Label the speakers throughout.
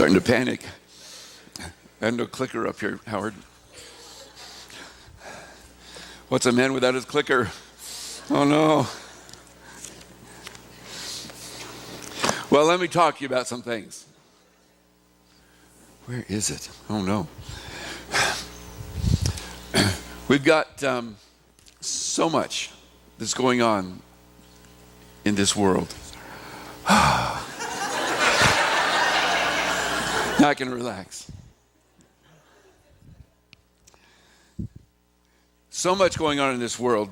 Speaker 1: starting to panic. I had no clicker up here, Howard. What's a man without his clicker? Oh no. Well, let me talk to you about some things. Where is it? Oh no. We've got so much that's going on in this world. Now I can relax. So much going on in this world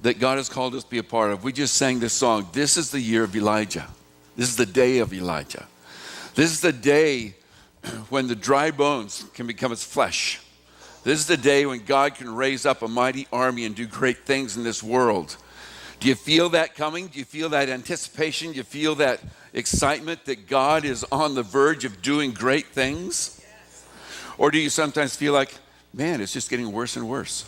Speaker 1: that God has called us to be a part of. We just sang this song. This is the year of Elijah. This is the day of Elijah. This is the day when the dry bones can become as flesh. This is the day when God can raise up a mighty army and do great things in this world. Do you feel that coming? Do you feel that anticipation? Do you feel that excitement that God is on the verge of doing great things? Yes. Or do you sometimes feel like, man, it's just getting worse and worse?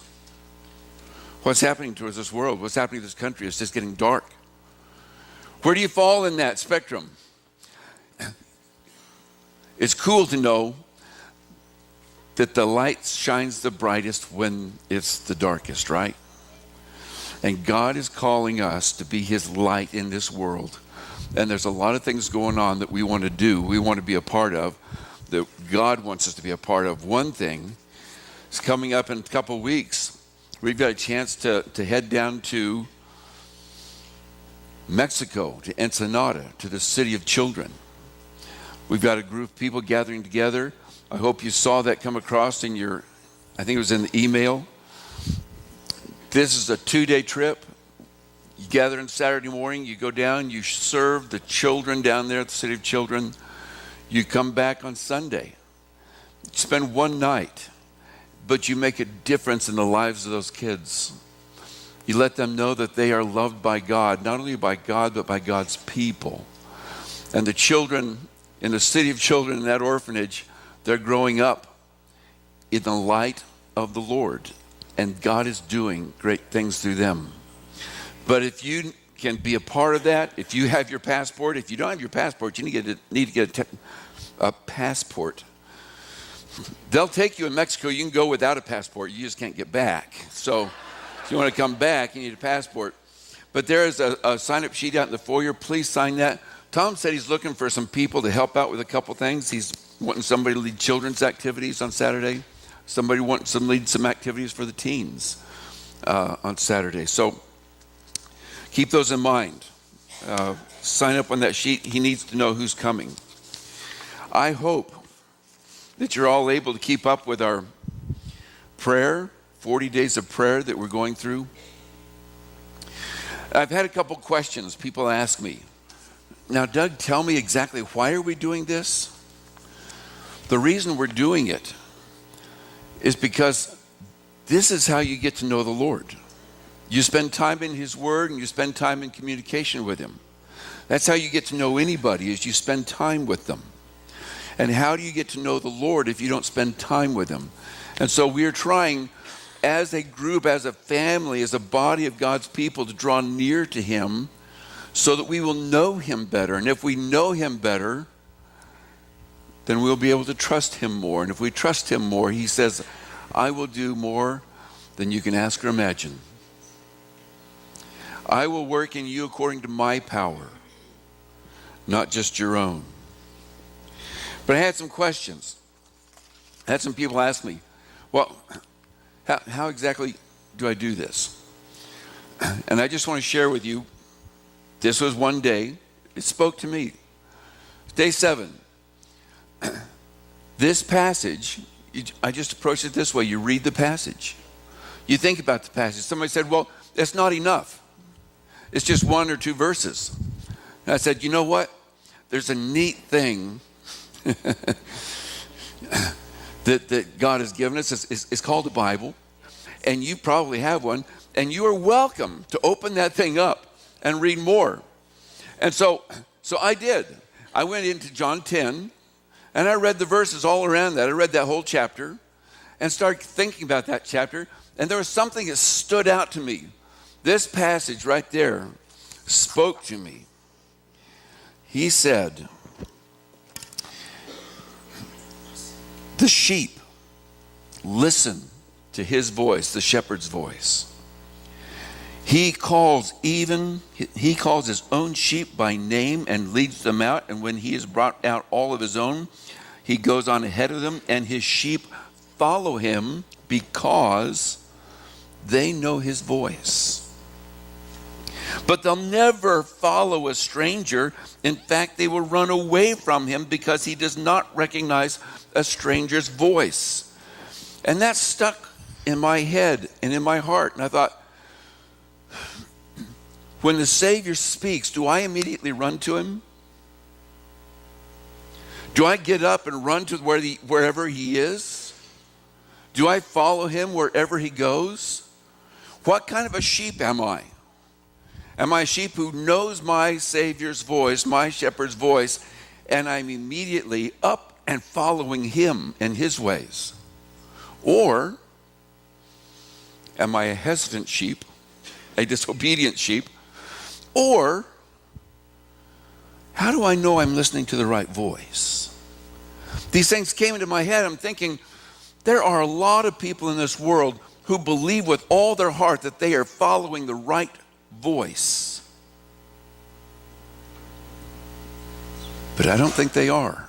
Speaker 1: What's happening to this world? What's happening to this country? It's just getting dark. Where do you fall in that spectrum? It's cool to know that the light shines the brightest when it's the darkest, right? And God is calling us to be his light in this world. And there's a lot of things going on that we want to do, we want to be a part of, that God wants us to be a part of. One thing is coming up in a couple of weeks. We've got a chance to head down to Mexico, to Ensenada, to the City of Children. We've got a group of people gathering together. I hope you saw that come across in your, I think it was in the email. This is a 2-day trip. You gather on Saturday morning, you go down, you serve the children down there at the City of Children. You come back on Sunday. You spend one night, but you make a difference in the lives of those kids. You let them know that they are loved by God, not only by God, but by God's people. And the children in the City of Children in that orphanage, they're growing up in the light of the Lord. And God is doing great things through them. But if you can be a part of that, if you have your passport, if you don't have your passport, you need to get a passport. They'll take you in Mexico. You can go without a passport. You just can't get back. So if you want to come back, you need a passport. But there is a sign-up sheet out in the foyer. Please sign that. Tom said he's looking for some people to help out with a couple things. He's wanting somebody to lead children's activities on Saturday. Somebody wants to lead some activities for the teens on Saturday. So keep those in mind. Sign up on that sheet. He needs to know who's coming. I hope that you're all able to keep up with our prayer, 40 days of prayer that we're going through. I've had a couple questions. People ask me, now, Doug, tell me exactly why are we doing this? The reason we're doing it is because this is how you get to know the Lord. You spend time in his word and you spend time in communication with him. That's how you get to know anybody, is you spend time with them. And how do you get to know the Lord if you don't spend time with him? And so we're trying as a group, as a family, as a body of God's people to draw near to him so that we will know him better. And if we know him better, then we'll be able to trust him more. And if we trust him more, he says, I will do more than you can ask or imagine. I will work in you according to my power, not just your own. But I had some questions. I had some people ask me, well, how exactly do I do this? And I just want to share with you, this was one day, it spoke to me. Day 7. This passage, I just approach it this way. You read the passage. You think about the passage. Somebody said, well, that's not enough. It's just 1 or 2 verses. And I said, you know what? There's a neat thing that God has given us. It's called the Bible. And you probably have one. And you are welcome to open that thing up and read more. And so I did. I went into John 10. And I read the verses all around that. I read that whole chapter and started thinking about that chapter. And there was something that stood out to me. This passage right there spoke to me. He said, The sheep listen to his voice, the shepherd's voice. He calls his own sheep by name and leads them out. And when he has brought out all of his own, he goes on ahead of them, and his sheep follow him because they know his voice. But they'll never follow a stranger. In fact, they will run away from him because he does not recognize a stranger's voice. And that stuck in my head and in my heart. And I thought, when the Savior speaks, do I immediately run to him? Do I get up and run to wherever he is? Do I follow him wherever he goes? What kind of a sheep am I? Am I a sheep who knows my Savior's voice, my shepherd's voice, and I'm immediately up and following him and his ways? Or am I a hesitant sheep, a disobedient sheep? Or how do I know I'm listening to the right voice? These things came into my head. I'm thinking, there are a lot of people in this world who believe with all their heart that they are following the right voice. But I don't think they are.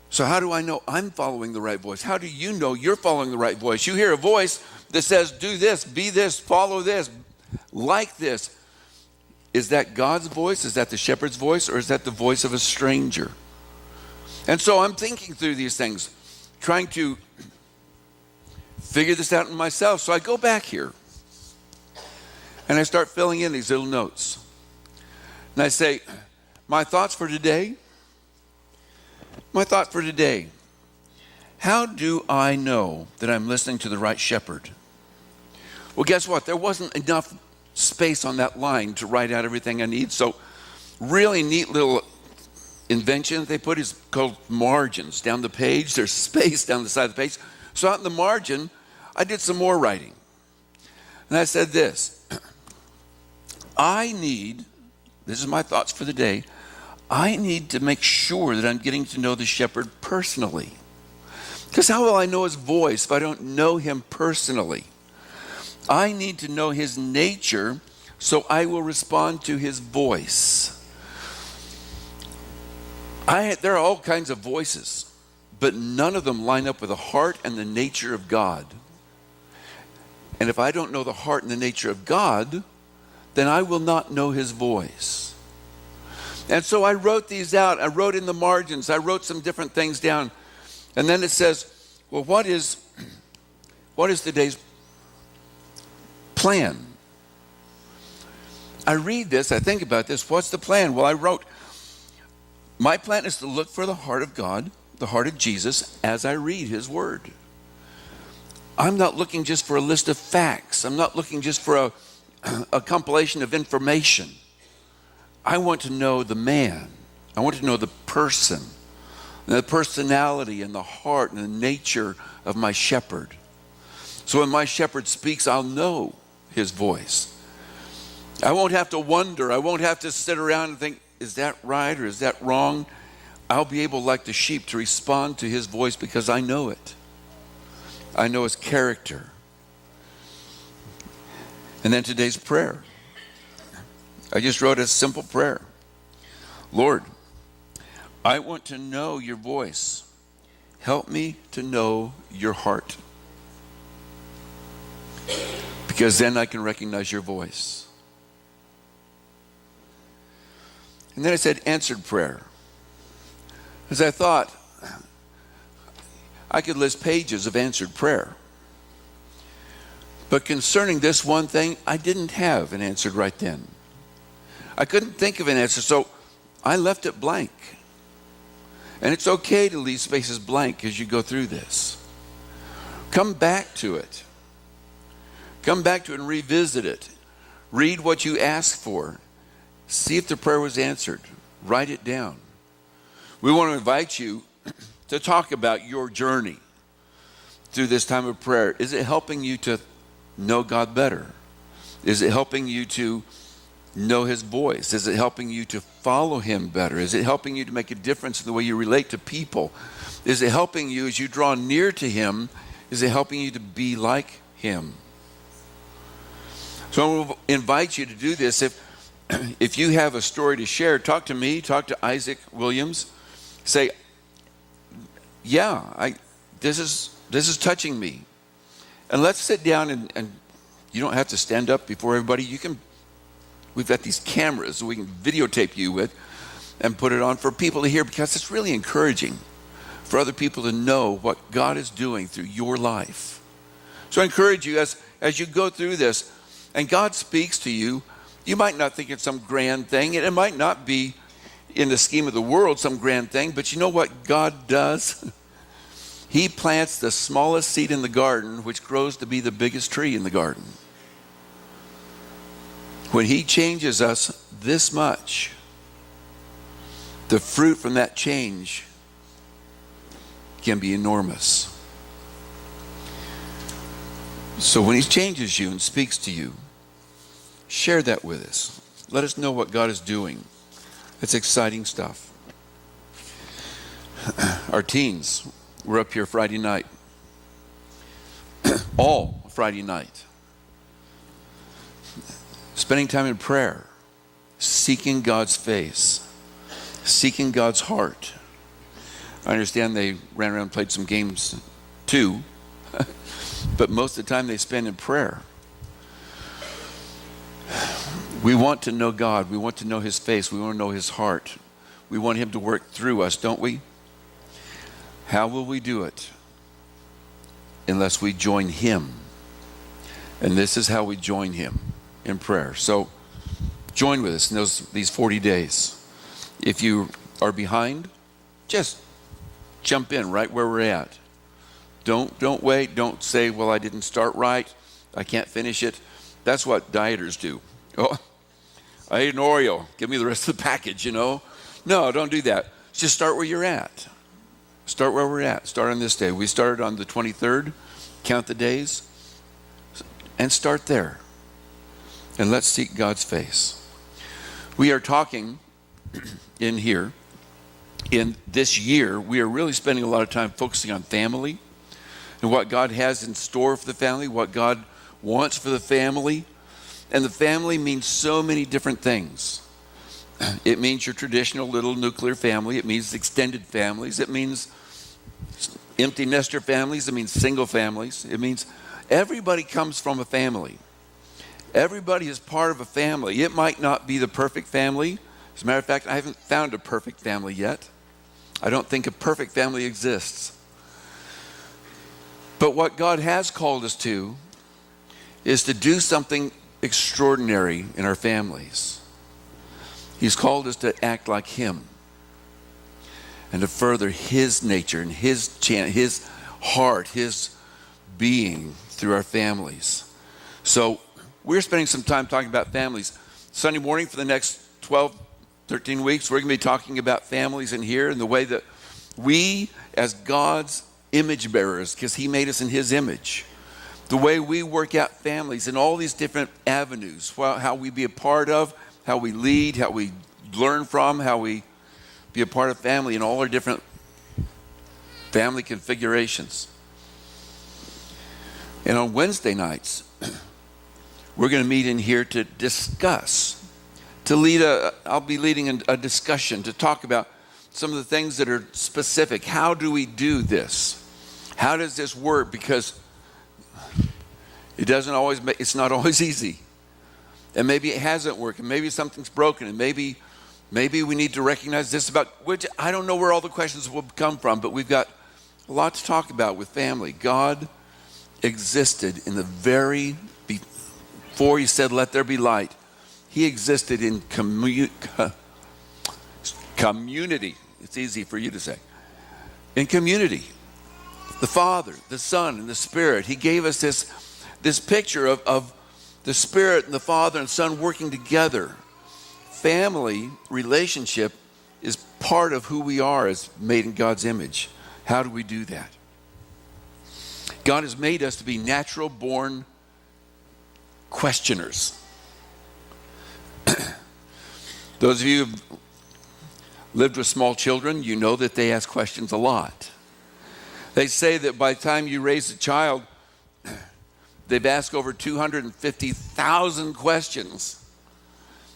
Speaker 1: So how do I know I'm following the right voice? How do you know you're following the right voice? You hear a voice that says, do this, be this, follow this, like this. Is that God's voice? Is that the shepherd's voice? Or is that the voice of a stranger? And so I'm thinking through these things, trying to figure this out in myself. So I go back here and I start filling in these little notes. And I say, my thoughts for today. How do I know that I'm listening to the right shepherd? Well, guess what? There wasn't enough space on that line to write out everything I need. So really neat little invention they put is called margins down the page. There's space down the side of the page. So out in the margin, I did some more writing. And I said this, this is my thoughts for the day, I need to make sure that I'm getting to know the shepherd personally. Because how will I know his voice if I don't know him personally? I need to know his nature so I will respond to his voice. There are all kinds of voices, but none of them line up with the heart and the nature of God. And if I don't know the heart and the nature of God, then I will not know his voice. And so I wrote these out. I wrote in the margins. I wrote some different things down. And then it says, well, what is today's plan? I read this, I think about this. What's the plan? Well, I wrote, my plan is to look for the heart of God, the heart of Jesus, as I read his word. I'm not looking just for a list of facts. I'm not looking just for a compilation of information. I want to know the man. I want to know the person, and the personality and the heart and the nature of my shepherd. So when my shepherd speaks, I'll know his voice. I won't have to wonder. I won't have to sit around and think, is that right or is that wrong? I'll be able, like the sheep, to respond to his voice because I know it. I know his character. And then today's prayer. I just wrote a simple prayer. Lord, I want to know your voice. Help me to know your heart. Because then I can recognize your voice. And then I said answered prayer. Because I thought I could list pages of answered prayer. But concerning this one thing, I didn't have an answer right then. I couldn't think of an answer, so I left it blank. And it's okay to leave spaces blank as you go through this. Come back to it. Come back to it and revisit it. Read what you asked for. See if the prayer was answered. Write it down. We want to invite you to talk about your journey through this time of prayer. Is it helping you to know God better? Is it helping you to know his voice? Is it helping you to follow him better? Is it helping you to make a difference in the way you relate to people? Is it helping you as you draw near to him? Is it helping you to be like him? So I will invite you to do this. If you have a story to share, talk to me, talk to Isaac Williams. Say, yeah, this is touching me. And let's sit down and you don't have to stand up before everybody. We've got these cameras that we can videotape you with and put it on for people to hear, because it's really encouraging for other people to know what God is doing through your life. So I encourage you as you go through this and God speaks to you, you might not think it's some grand thing, and it might not be in the scheme of the world some grand thing, but you know what God does? He plants the smallest seed in the garden, which grows to be the biggest tree in the garden. When he changes us this much, the fruit from that change can be enormous. So when he changes you and speaks to you, share that with us. Let us know what God is doing. It's exciting stuff. Our teens were up here Friday night. All Friday night. Spending time in prayer, seeking God's face, seeking God's heart. I understand they ran around and played some games too, but most of the time they spend in prayer. We want to know God. We want to know his face. We want to know his heart. We want him to work through us, don't we? How will we do it? Unless we join him. And this is how we join him, in prayer. So join with us in these 40 days. If you are behind, just jump in right where we're at. Don't wait. Don't say, well, I didn't start right. I can't finish it. That's what dieters do. Oh, I ate an Oreo. Give me the rest of the package, No, don't do that. Just start where you're at. Start where we're at. Start on this day. We started on the 23rd. Count the days. And start there. And let's seek God's face. We are talking in here. In this year, we are really spending a lot of time focusing on family and what God has in store for the family, what God wants for the family. And the family means so many different things. It means your traditional little nuclear family. It means extended families. It means empty nester families. It means single families. It means everybody comes from a family. Everybody is part of a family. It might not be the perfect family. As a matter of fact, I haven't found a perfect family yet. I don't think a perfect family exists. But what God has called us to is to do something extraordinary in our families. He's called us to act like him and to further his nature and his heart, his being through our families. So we're spending some time talking about families. Sunday morning for the next 12, 13 weeks, we're going to be talking about families in here and the way that we, as God's image bearers, because he made us in his image, the way we work out families in all these different avenues, how we be a part of, how we lead, how we learn from, how we be a part of family in all our different family configurations. And on Wednesday nights, we're going to meet in here to discuss, I'll be leading a discussion to talk about some of the things that are specific. How do we do this? How does this work? Because it's not always easy. And maybe it hasn't worked, and maybe something's broken, and maybe we need to recognize this about which I don't know where all the questions will come from, but we've got a lot to talk about with family. God existed in the very before he said, "Let there be light." He existed in community. It's easy for you to say. In community. The Father, the Son, and the Spirit. He gave us this picture of the Spirit and the Father and Son working together. Family relationship is part of who we are as made in God's image. How do we do that? God has made us to be natural born questioners. Those of you who've lived with small children, you know that they ask questions a lot. They say that by the time you raise a child, they've asked over 250,000 questions,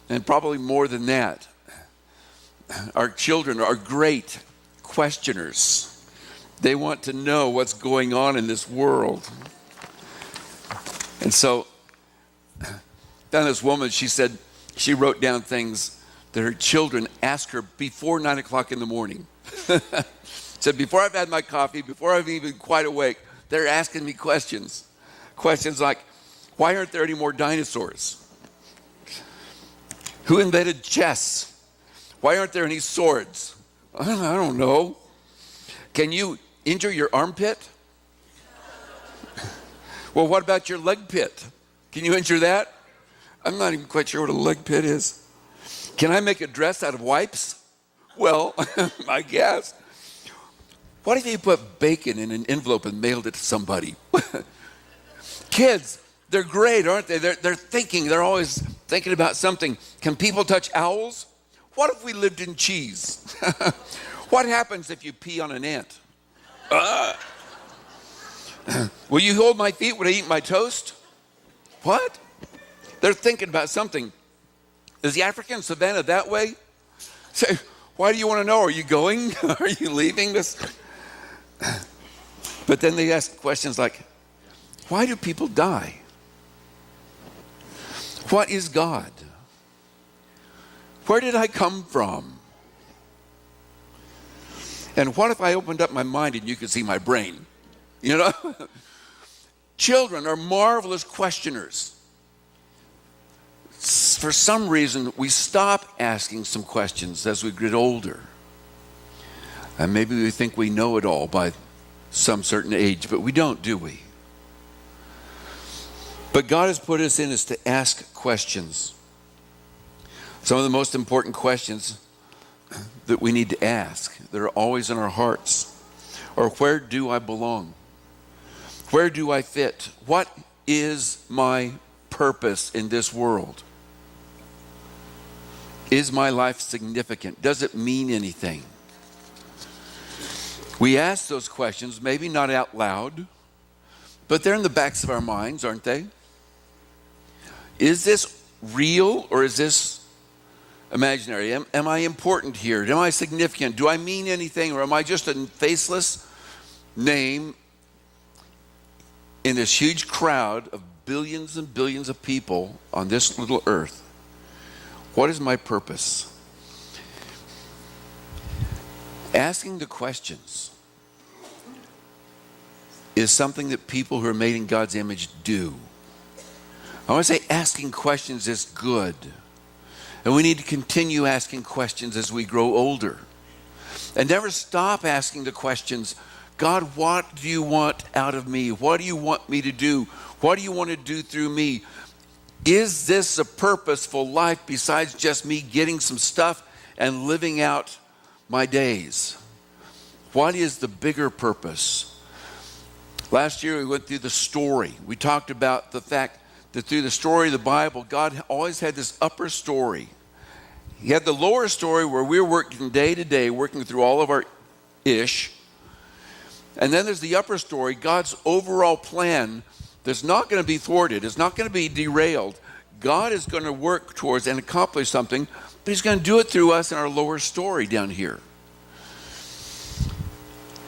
Speaker 1: and probably more than that. Our children are great questioners. They want to know what's going on in this world. And so, then this woman, she said, she wrote down things that her children ask her before 9 o'clock in the morning. Said, before I've had my coffee, before I've even quite awake, they're asking me questions. Questions like, why aren't there any more dinosaurs? Who invented chess? Why aren't there any swords? I don't know. Can you injure your armpit? Well, what about your leg pit? Can you injure that? I'm not even quite sure what a leg pit is. Can I make a dress out of wipes? Well, I guess. What if you put bacon in an envelope and mailed it to somebody? Kids, they're great, aren't they? They're thinking. They're always thinking about something. Can people touch owls? What if we lived in cheese? What happens if you pee on an ant? Will you hold my feet when I eat my toast? What? They're thinking about something. Is the African savannah that way? Say, why do you want to know? Are you going? Are you leaving this? But then they ask questions like, why do people die? What is God? Where did I come from? And what if I opened up my mind and you could see my brain? You know? Children are marvelous questioners. For some reason, we stop asking some questions as we get older. And maybe we think we know it all by some certain age, but we don't, do we? But God has put us in us to ask questions. Some of the most important questions that we need to ask, that are always in our hearts, are where do I belong? Where do I fit? What is my purpose in this world? Is my life significant? Does it mean anything? We ask those questions, maybe not out loud, but they're in the backs of our minds, aren't they? Is this real or is this imaginary? Am I important here? Am I significant? Do I mean anything, or am I just a faceless name in this huge crowd of billions and billions of people on this little earth? What is my purpose? Asking the questions is something that people who are made in God's image do. I want to say asking questions is good. And we need to continue asking questions as we grow older. And never stop asking the questions, God, what do you want out of me? What do you want me to do? What do you want to do through me? Is this a purposeful life besides just me getting some stuff and living out my days? What is the bigger purpose? Last year we went through the story. We talked about the fact that through the story of the Bible, God always had this upper story. He had the lower story where we're working day to day, working through all of our ish. And then there's the upper story, God's overall plan that's not going to be thwarted. It's not going to be derailed. God is going to work towards and accomplish something, but he's going to do it through us in our lower story down here.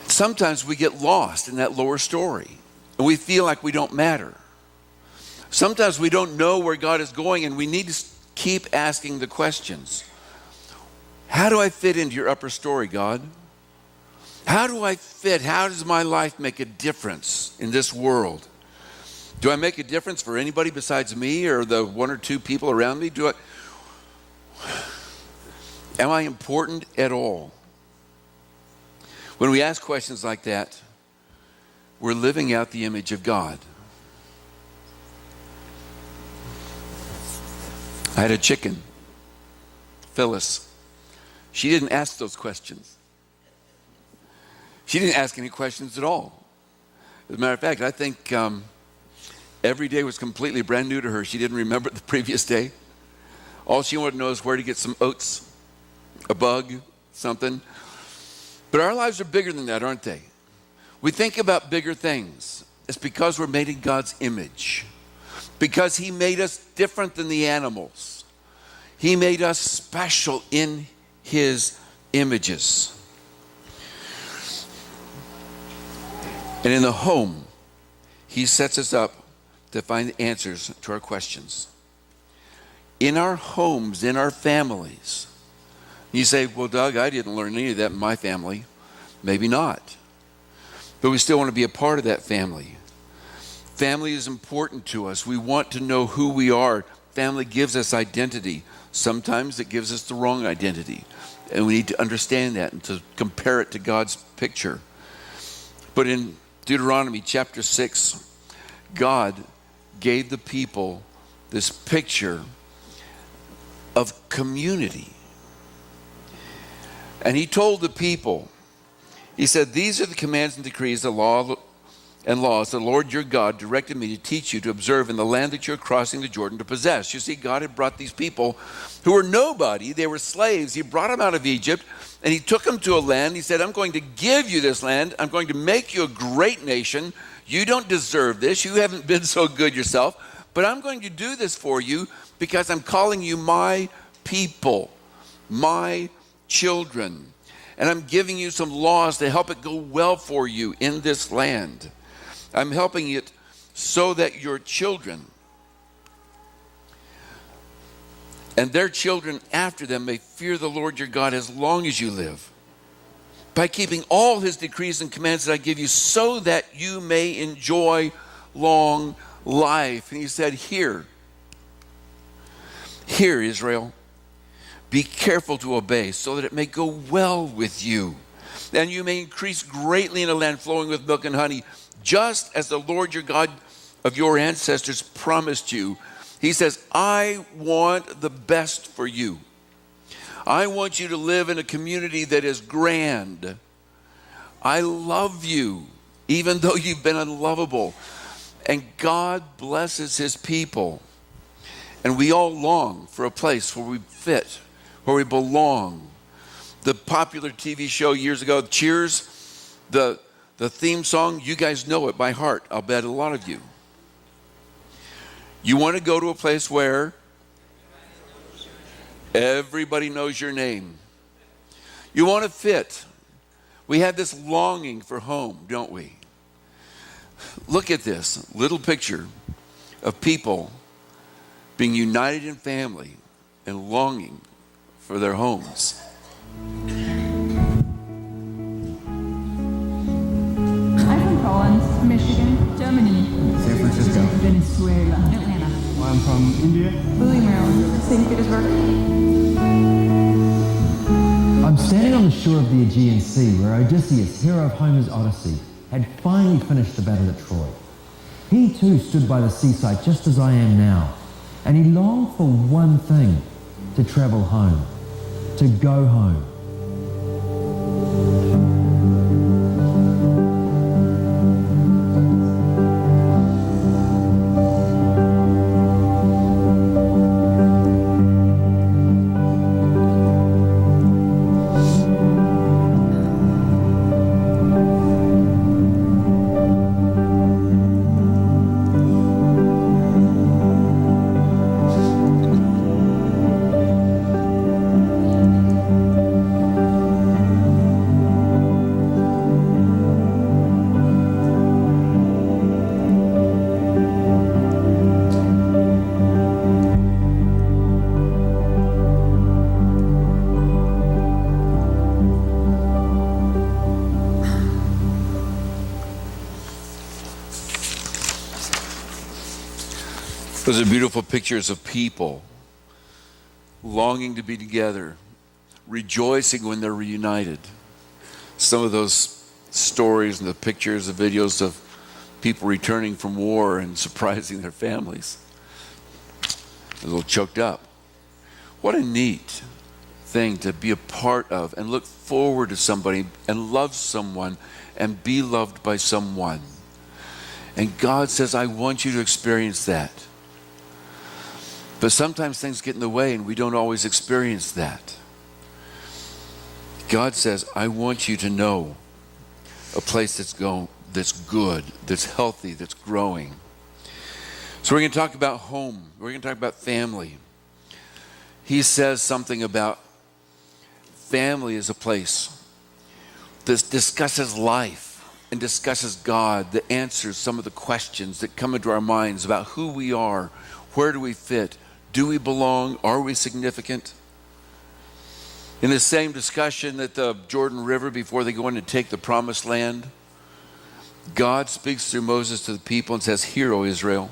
Speaker 1: Sometimes we get lost in that lower story, and we feel like we don't matter. Sometimes we don't know where God is going, and we need to keep asking the questions. How do I fit into your upper story, God? How do I fit? How does my life make a difference in this world? Do I make a difference for anybody besides me or the one or two people around me? Am I important at all? When we ask questions like that, we're living out the image of God. I had a chicken, Phyllis. She didn't ask those questions. She didn't ask any questions at all. As a matter of fact, I think every day was completely brand new to her. She didn't remember the previous day. All she wanted to know is where to get some oats, a bug, something. But our lives are bigger than that, aren't they? We think about bigger things. It's because we're made in God's image. Because he made us different than the animals. He made us special in his images. And in the home, he sets us up to find answers to our questions. In our homes, in our families. You say, well, Doug, I didn't learn any of that in my family. Maybe not. But we still want to be a part of that family. Family is important to us. We want to know who we are. Family gives us identity. Sometimes it gives us the wrong identity. And we need to understand that and to compare it to God's picture. But in Deuteronomy chapter 6, God gave the people this picture of community. And he told the people, he said, these are the commands and decrees, the law and laws the Lord your God directed me to teach you to observe in the land that you're crossing the Jordan to possess. You see, God had brought these people who were nobody. They were slaves. He brought them out of Egypt, and he took them to a land. He said, I'm going to give you this land. I'm going to make you a great nation. You don't deserve this. You haven't been so good yourself, but I'm going to do this for you because I'm calling you my people, my children. And I'm giving you some laws to help it go well for you in this land. I'm helping it so that your children and their children after them may fear the Lord your God as long as you live, by keeping all his decrees and commands that I give you, so that you may enjoy long life. And he said, Hear, Israel, be careful to obey, so that it may go well with you, and you may increase greatly in a land flowing with milk and honey, just as the Lord your God of your ancestors promised you. He says, I want the best for you. I want you to live in a community that is grand. I love you, even though you've been unlovable. And God blesses his people. And we all long for a place where we fit, where we belong. The popular TV show years ago, Cheers, the theme song, you guys know it by heart. I'll bet a lot of you. You want to go to a place where everybody knows your name. You want to fit. We have this longing for home, don't we? Look at this little picture of people being united in family and longing for their homes.
Speaker 2: I'm from Poland, Michigan, Germany,
Speaker 3: San Francisco.
Speaker 2: Venezuela, Atlanta,
Speaker 3: I'm from India.
Speaker 2: Louis, Maryland, St. Petersburg.
Speaker 4: I'm standing on the shore of the Aegean Sea where Odysseus, hero of Homer's Odyssey, had finally finished the battle at Troy. He too stood by the seaside just as I am now, and he longed for one thing, to travel home, to go home.
Speaker 1: Those are beautiful pictures of people longing to be together, rejoicing when they're reunited. Some of those stories and the pictures, the videos of people returning from war and surprising their families. A little choked up. What a neat thing to be a part of and look forward to somebody and love someone and be loved by someone. And God says, I want you to experience that. But sometimes things get in the way and we don't always experience that. God says, I want you to know a place that's good, that's healthy, that's growing. So we're going to talk about home. We're going to talk about family. He says something about family as a place that discusses life and discusses God, that answers some of the questions that come into our minds about who we are, where do we fit, do we belong, are we significant? In the same discussion at the Jordan River before they go in and take the promised land, God speaks through Moses to the people and says, Hear, O Israel,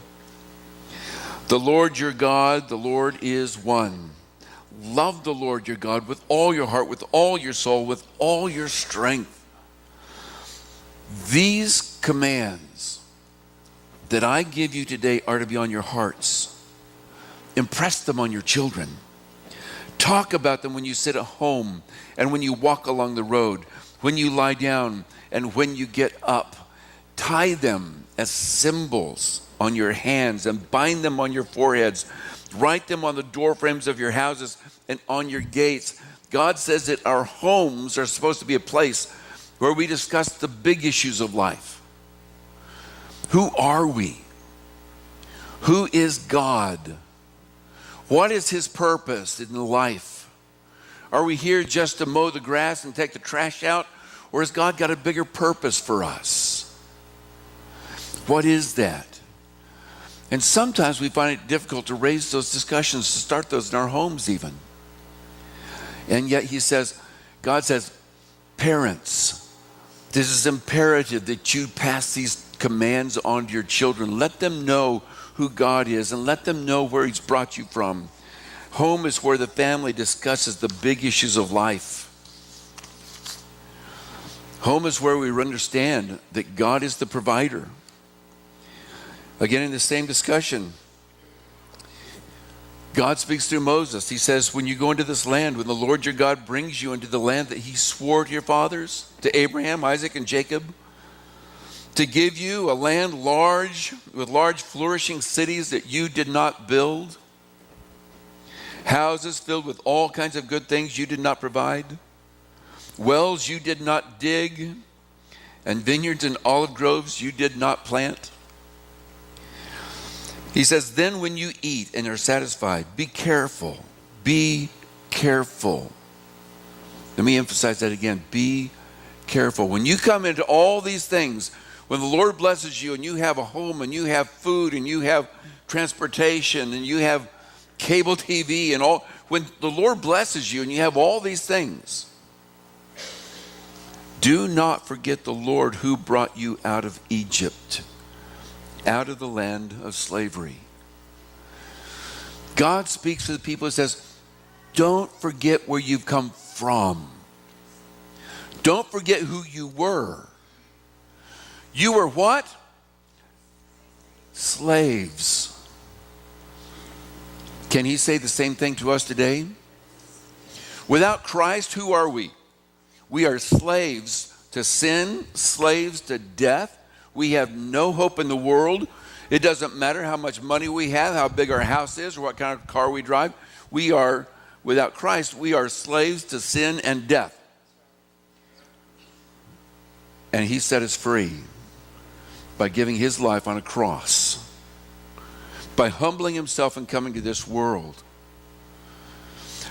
Speaker 1: the Lord your God, the Lord is one. Love the Lord your God with all your heart, with all your soul, with all your strength. These commands that I give you today are to be on your hearts. Impress them on your children. Talk about them when you sit at home and when you walk along the road, when you lie down and when you get up. Tie them as symbols on your hands and bind them on your foreheads. Write them on the door frames of your houses and on your gates. God says that our homes are supposed to be a place where we discuss the big issues of life. Who are we? Who is God? What is his purpose in life? Are we here just to mow the grass and take the trash out? Or has God got a bigger purpose for us? What is that? And sometimes we find it difficult to raise those discussions, to start those in our homes even. And yet God says, parents, this is imperative that you pass these commands on to your children. Let them know who God is and let them know where he's brought you from. Home is where the family discusses the big issues of life. Home is where we understand that God is the provider. Again, in the same discussion, God speaks through Moses. He says, when you go into this land, when the Lord your God brings you into the land that he swore to your fathers, to Abraham, Isaac, and Jacob, to give you a land large, with large flourishing cities that you did not build, houses filled with all kinds of good things you did not provide, wells you did not dig, and vineyards and olive groves you did not plant. He says, then when you eat and are satisfied, be careful. Be careful. Let me emphasize that again. Be careful. When you come into all these things, when the Lord blesses you and you have a home and you have food and you have transportation and you have cable TV and all, when the Lord blesses you and you have all these things, do not forget the Lord who brought you out of Egypt, out of the land of slavery. God speaks to the people and says, don't forget where you've come from. Don't forget who you were. You were what? Slaves. Can he say the same thing to us today? Without Christ, who are we? We are slaves to sin, slaves to death. We have no hope in the world. It doesn't matter how much money we have, how big our house is, or what kind of car we drive. We are, without Christ, we are slaves to sin and death. And he set us free by giving his life on a cross, by humbling himself and coming to this world.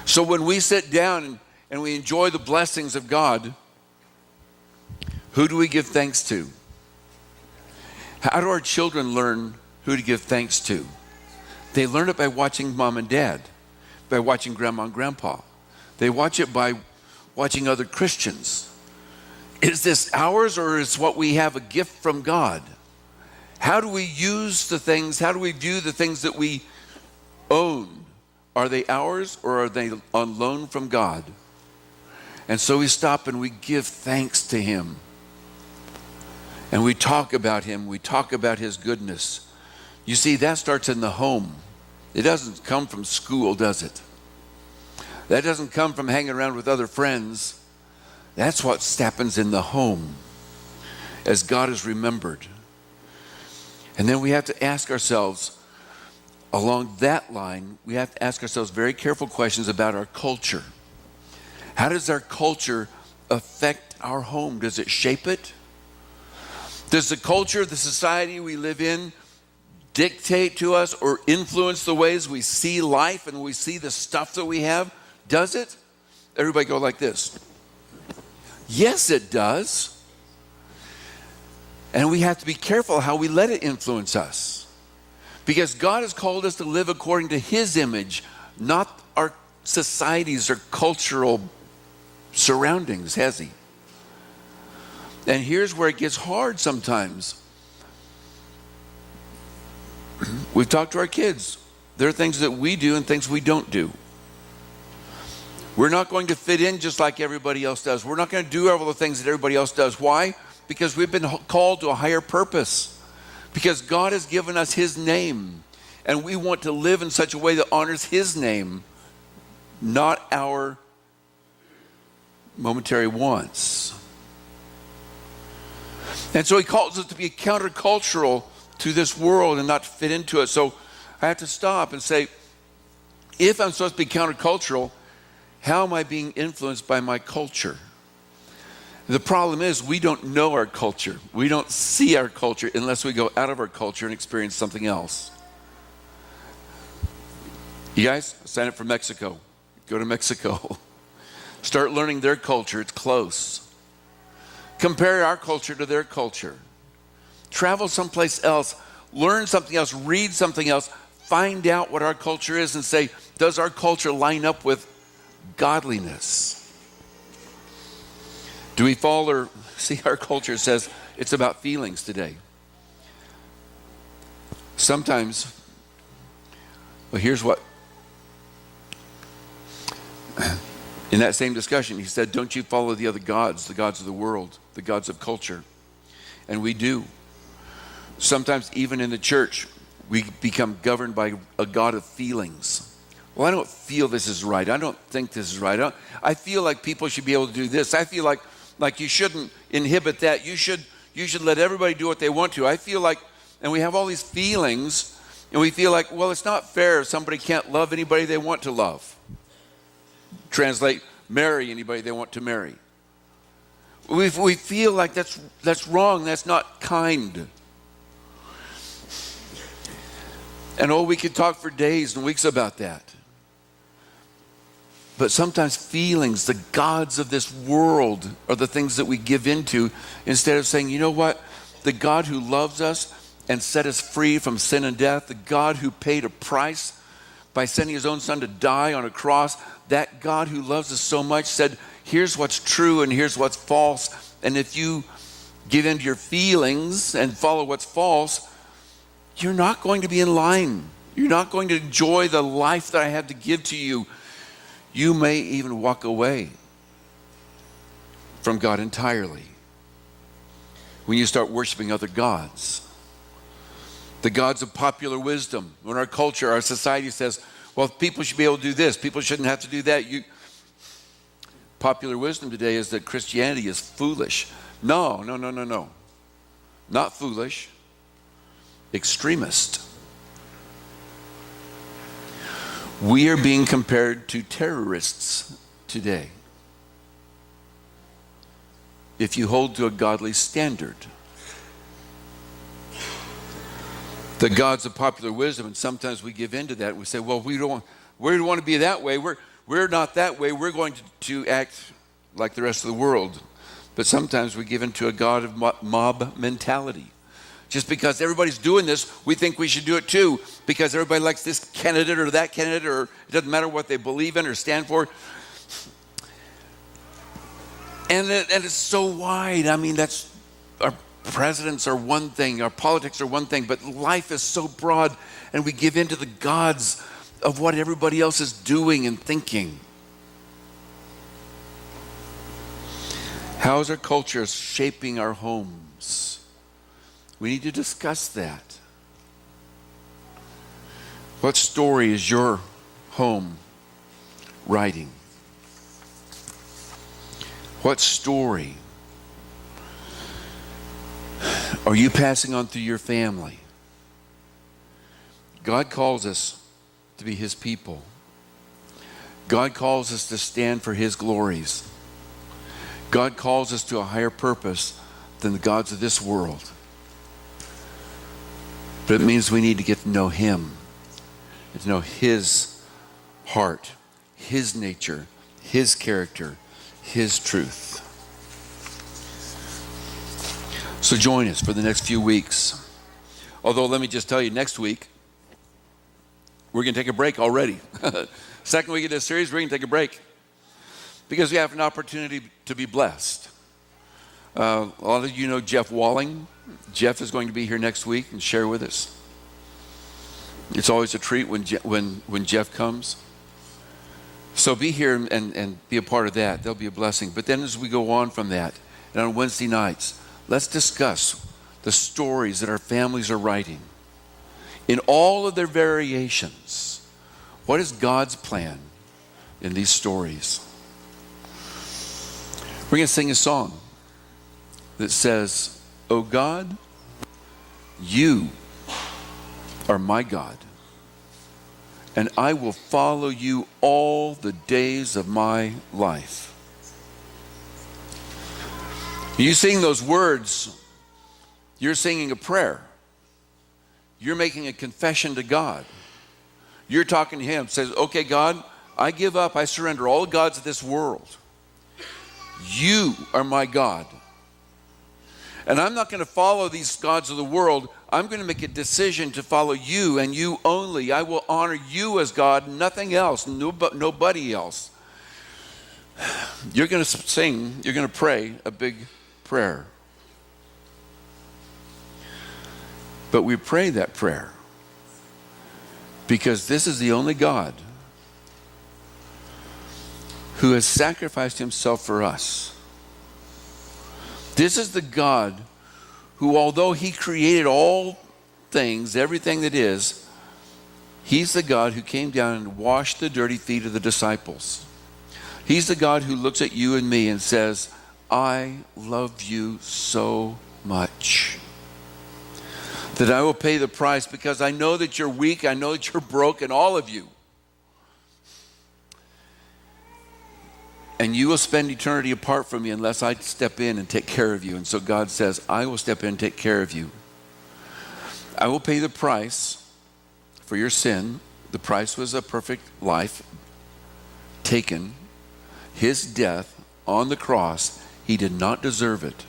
Speaker 1: So when we sit down and we enjoy the blessings of God, who do we give thanks to? How do our children learn who to give thanks to? They learn it by watching mom and dad, by watching grandma and grandpa. They watch it by watching other Christians. Is this ours or is what we have a gift from God? How do we use the things, how do we view the things that we own? Are they ours or are they on loan from God? And so we stop and we give thanks to him. And we talk about him, we talk about his goodness. You see, that starts in the home. It doesn't come from school, does it? That doesn't come from hanging around with other friends. That's what happens in the home as God is remembered. And then we have to ask ourselves, along that line, we have to ask ourselves very careful questions about our culture. How does our culture affect our home? Does it shape it? Does the culture, the society we live in, dictate to us or influence the ways we see life and we see the stuff that we have? Does it? Everybody go like this. Yes, it does. And we have to be careful how we let it influence us. Because God has called us to live according to His image, not our societies or cultural surroundings, has He? And here's where it gets hard sometimes. We've talked to our kids. There are things that we do and things we don't do. We're not going to fit in just like everybody else does. We're not going to do all the things that everybody else does. Why? Because we've been called to a higher purpose. Because God has given us His name. And we want to live in such a way that honors His name, not our momentary wants. And so He calls us to be countercultural to this world and not fit into it. So I have to stop and say, if I'm supposed to be countercultural, how am I being influenced by my culture? The problem is we don't know our culture. We don't see our culture unless we go out of our culture and experience something else. You guys, sign up for Mexico. Go to Mexico. Start learning their culture. It's close. Compare our culture to their culture. Travel someplace else. Learn something else. Read something else. Find out what our culture is and say, does our culture line up with godliness? Do we fall or see our culture says it's about feelings today? Sometimes, well, here's what. In that same discussion, he said, don't you follow the other gods, the gods of the world, the gods of culture. And we do. Sometimes even in the church, we become governed by a god of feelings. Well, I don't feel this is right. I don't think this is right. I feel like people should be able to do this. I feel like you shouldn't inhibit that. You should let everybody do what they want to. I feel like, and we have all these feelings, and we feel like, well, it's not fair if somebody can't love anybody they want to love. Translate, marry anybody they want to marry. We feel like that's wrong. That's not kind. And we could talk for days and weeks about that. But sometimes feelings, the gods of this world, are the things that we give into instead of saying, you know what? The God who loves us and set us free from sin and death, the God who paid a price by sending His own Son to die on a cross, that God who loves us so much said, here's what's true and here's what's false. And if you give in to your feelings and follow what's false, you're not going to be in line. You're not going to enjoy the life that I have to give to you. You may even walk away from God entirely when you start worshiping other gods. The gods of popular wisdom. When our culture, our society says, well, people should be able to do this. People shouldn't have to do that. Popular wisdom today is that Christianity is foolish. No. Not foolish. Extremist. We are being compared to terrorists today. If you hold to a godly standard. The gods of popular wisdom, and sometimes we give in to that. We say, well, we don't want to be that way. We're not that way. We're going to act like the rest of the world. But sometimes we give in to a god of mob mentality. Just because everybody's doing this, we think we should do it too. Because everybody likes this candidate or that candidate, or it doesn't matter what they believe in or stand for. And it's so wide. I mean, that's our presidents are one thing, our politics are one thing, but life is so broad, and we give in to the gods of what everybody else is doing and thinking. How is our culture shaping our homes? We need to discuss that. What story is your home writing? What story are you passing on through your family? God calls us to be his people. God calls us to stand for his glories. God calls us to a higher purpose than the gods of this world. But it means we need to get to know him, to know his heart, his nature, his character, his truth. So join us for the next few weeks. Although let me just tell you, next week, we're going to take a break already. Second week of this series, we're going to take a break because we have an opportunity to be blessed. A lot of you know Jeff Walling. Jeff is going to be here next week and share with us. It's always a treat when Jeff comes. So be here and be a part of that. There'll be a blessing. But then as we go on from that, and on Wednesday nights, let's discuss the stories that our families are writing in all of their variations. What is God's plan in these stories? We're going to sing a song that says, "Oh God, you are my God, and I will follow you all the days of my life." You sing those words, you're singing a prayer. You're making a confession to God. You're talking to him. Says, okay, God, I give up. I surrender all the gods of this world. You are my God. And I'm not going to follow these gods of the world. I'm going to make a decision to follow you and you only. I will honor you as God, nothing else, nobody else. You're going to sing, you're going to pray a big prayer. But we pray that prayer because this is the only God who has sacrificed himself for us. This is the God who, although he created all things, everything that is, he's the God who came down and washed the dirty feet of the disciples. He's the God who looks at you and me and says, I love you so much that I will pay the price because I know that you're weak, I know that you're broken, all of you. And you will spend eternity apart from me unless I step in and take care of you. And so God says, I will step in and take care of you. I will pay the price for your sin. The price was a perfect life taken. His death on the cross, he did not deserve it.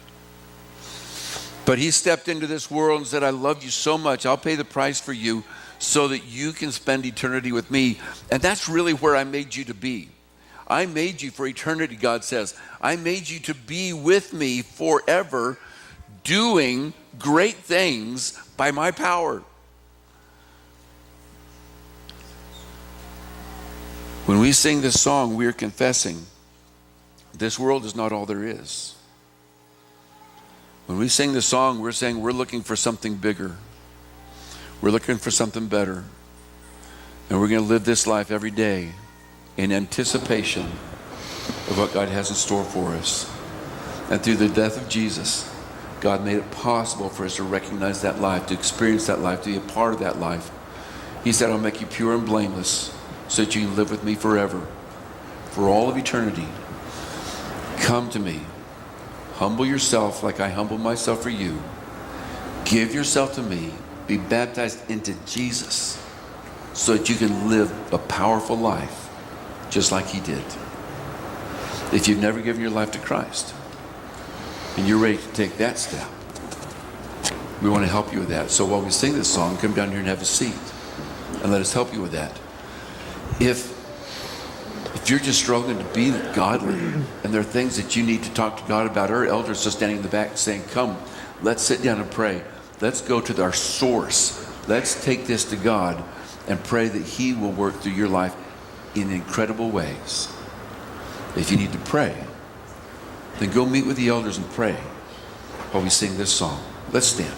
Speaker 1: But he stepped into this world and said, I love you so much. I'll pay the price for you so that you can spend eternity with me. And that's really where I made you to be. I made you for eternity, God says. I made you to be with me forever, doing great things by my power. When we sing this song, we are confessing this world is not all there is. When we sing this song, we're saying we're looking for something bigger. We're looking for something better. And we're going to live this life every day in anticipation of what God has in store for us. And through the death of Jesus, God made it possible for us to recognize that life, to experience that life, to be a part of that life. He said, I'll make you pure and blameless so that you can live with me forever, for all of eternity. Come to me. Humble yourself like I humble myself for you. Give yourself to me. Be baptized into Jesus so that you can live a powerful life just like he did. If you've never given your life to Christ and you're ready to take that step, we want to help you with that. So while we sing this song, come down here and have a seat and let us help you with that. If you're just struggling to be godly and there are things that you need to talk to God about, our elders are standing in the back saying, come, let's sit down and pray. Let's go to our source. Let's take this to God and pray that he will work through your life in incredible ways. If you need to pray, then go meet with the elders and pray while we sing this song. Let's stand.